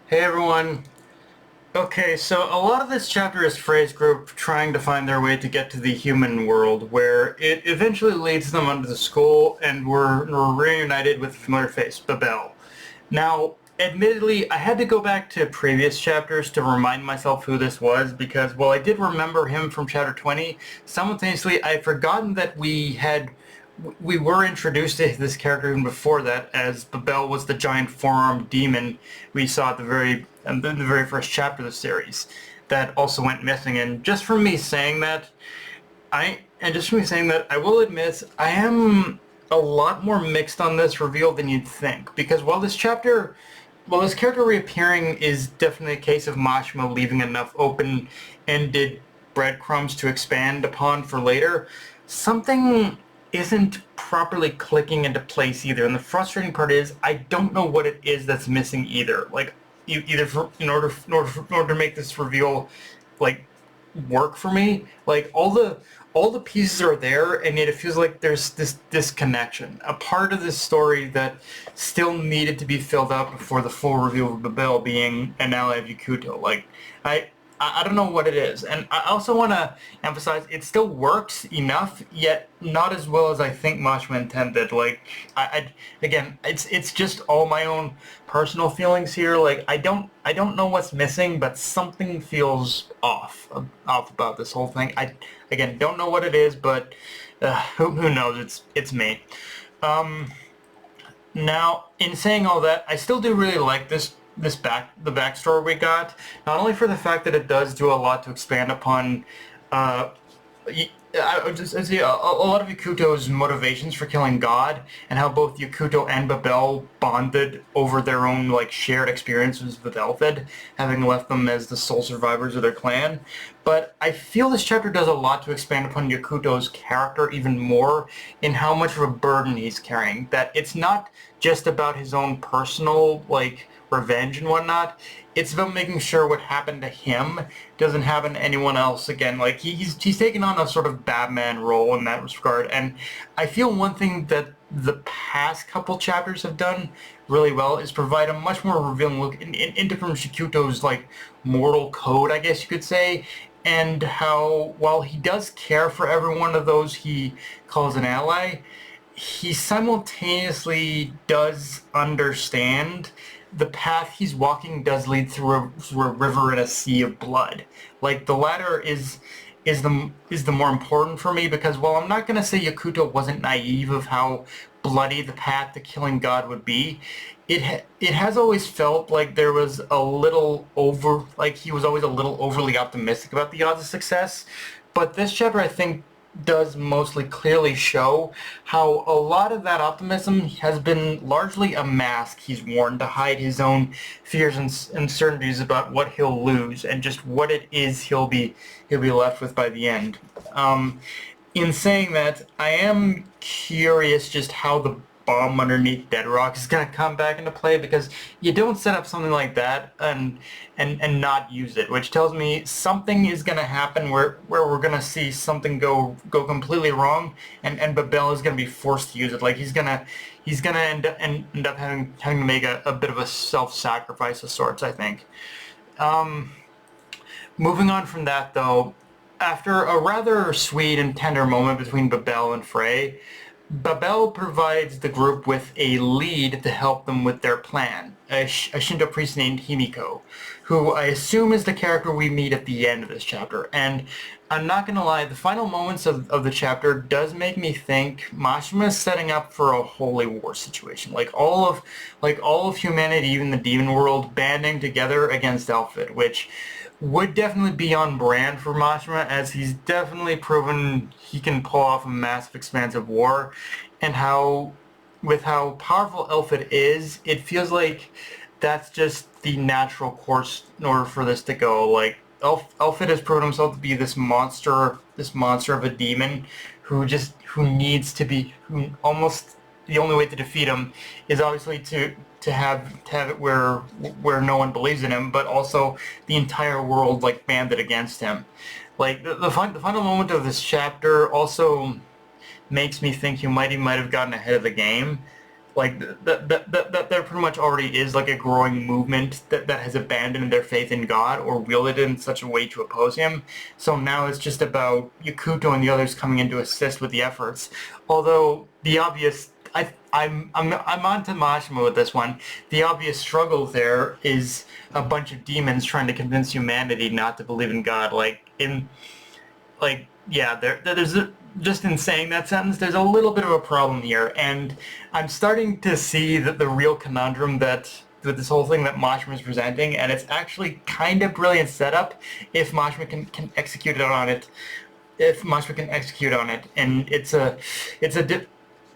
Hey everyone. Okay, so a lot of this chapter is Frey's group trying to find their way to get to the human world, where it eventually leads them under the skull, and we're reunited with a familiar face, Babel. Now, admittedly, I had to go back to previous chapters to remind myself who this was, because while I did remember him from chapter 20, simultaneously I had forgotten that we were introduced to this character even before that, as Babel was the giant four-armed demon we saw at the very first chapter of the series that also went missing. And just from me saying that, I will admit I am a lot more mixed on this reveal than you'd think, because while this character reappearing is definitely a case of Mashima leaving enough open-ended breadcrumbs to expand upon for later, something isn't properly clicking into place either. And the frustrating part is I don't know what it is that's missing either. Like, either in order to make this reveal like work for me, like all the pieces are there, and yet it feels like there's this disconnection, a part of this story that still needed to be filled out before the full reveal of Babel being an ally of Yakuto. Like, I I don't know what it is. And I also want to emphasize it still works enough, yet not as well as I think Mashima intended. Like, again, it's just all my own personal feelings here. Like, I don't know what's missing, but something feels off about this whole thing. I again don't know what it is, but who knows? It's me. Um, Now, in saying all that, I still do really like the backstory we got. Not only for the fact that it does do a lot to expand upon, uh, I would just see a lot of Yakuto's motivations for killing God, and how both Yakuto and Babel bonded over their own like shared experiences with Elfid, having left them as the sole survivors of their clan. But I feel this chapter does a lot to expand upon Yakuto's character even more, in how much of a burden he's carrying. That it's not just about his own personal like revenge and whatnot. It's about making sure what happened to him doesn't happen to anyone else again. Like, he's taken on a sort of Batman role in that regard, and I feel one thing that the past couple chapters have done really well is provide a much more revealing look into Shikuto's like mortal code, I guess you could say, and how while he does care for every one of those he calls an ally, he simultaneously does understand the path he's walking does lead through a river and a sea of blood. Like, the latter is the more important for me, because while I'm not going to say Yakuto wasn't naive of how bloody the path to killing God would be, it has always felt like there was a little over, like he was always a little overly optimistic about the odds of success. But this chapter, I think, does mostly clearly show how a lot of that optimism has been largely a mask he's worn to hide his own fears and uncertainties about what he'll lose, and just what it is he'll be left with by the end. In saying that, I am curious just how the bomb underneath Bedrock is going to come back into play, because you don't set up something like that and not use it, which tells me something is going to happen where we're going to see something go completely wrong, and Babel is going to be forced to use it. Like, he's gonna end up having to make a bit of a self-sacrifice of sorts, I think. Um, Moving on from that, though, after a rather sweet and tender moment between Babel and Frey, Babel provides the group with a lead to help them with their plan, a Shinto priest named Himiko, who I assume is the character we meet at the end of this chapter. And I'm not going to lie, the final moments of the chapter does make me think Mashima is setting up for a holy war situation. Like all of humanity, even the demon world, banding together against Elfid, which would definitely be on brand for Mashima, as he's definitely proven he can pull off a massive, expansive war, and with how powerful Elfid is, it feels like that's just the natural course in order for this to go. Like, Elfid has proven himself to be this monster of a demon who almost the only way to defeat him is obviously to have it where no one believes in him, but also the entire world like banded against him. Like, the final moment of this chapter also makes me think he might have gotten ahead of the game. like that there pretty much already is like a growing movement that has abandoned their faith in God or wielded it in such a way to oppose him. So now it's just about Yakuto and the others coming in to assist with the efforts. Although the obvious, I'm on to Mashima with this one. The obvious struggle there is a bunch of demons trying to convince humanity not to believe in God. Yeah, just in saying that sentence, there's a little bit of a problem here, and I'm starting to see that the real conundrum that with this whole thing that Mashima is presenting, and it's actually kind of brilliant setup if Mashima can execute it on it. If Mashima can execute on it, and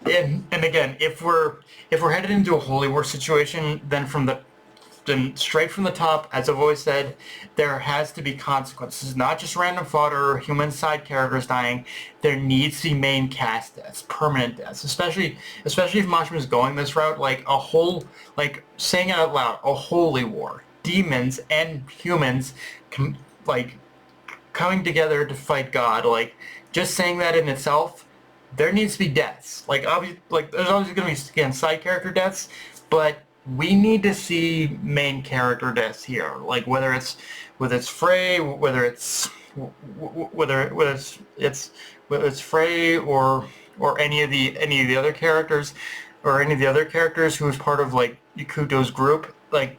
and again, if we're headed into a holy war situation, then straight from the top, as I've always said, there has to be consequences, not just random fodder or human side characters dying. There needs to be main cast deaths, permanent deaths, especially if Mashima is going this route, like saying it out loud, a holy war, demons and humans, like coming together to fight God. Like just saying that in itself, there needs to be deaths. There's obviously going to be again side character deaths, but we need to see main character deaths here. Like whether it's Frey, whether it's Frey or any of the other characters or any of the other characters who is part of like Yakuto's group. Like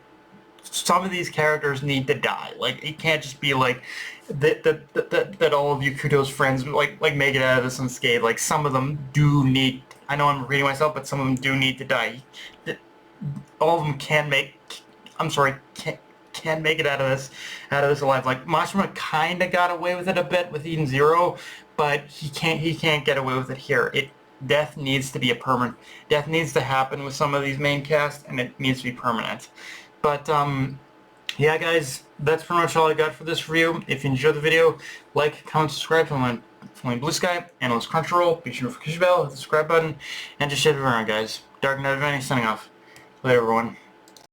some of these characters need to die. Like it can't just be like that all of Yakuto's friends like make it out of this unscathed. Like some of them do need. I know I'm repeating myself, but some of them do need to die. All of them can make. I'm sorry, can make it out of this alive. Like Mashima kind of got away with it a bit with Eden Zero, but he can't get away with it here. Death needs to be a permanent. Death needs to happen with some of these main cast, and it needs to be permanent. But yeah, guys, that's pretty much all I got for this review. If you enjoyed the video, like, comment, subscribe to my Blue Sky, Analyst Crunchyroll, be sure to notification bell, hit the subscribe button, and just share it around, guys. Dark Knight of Vanity signing off. Later, everyone.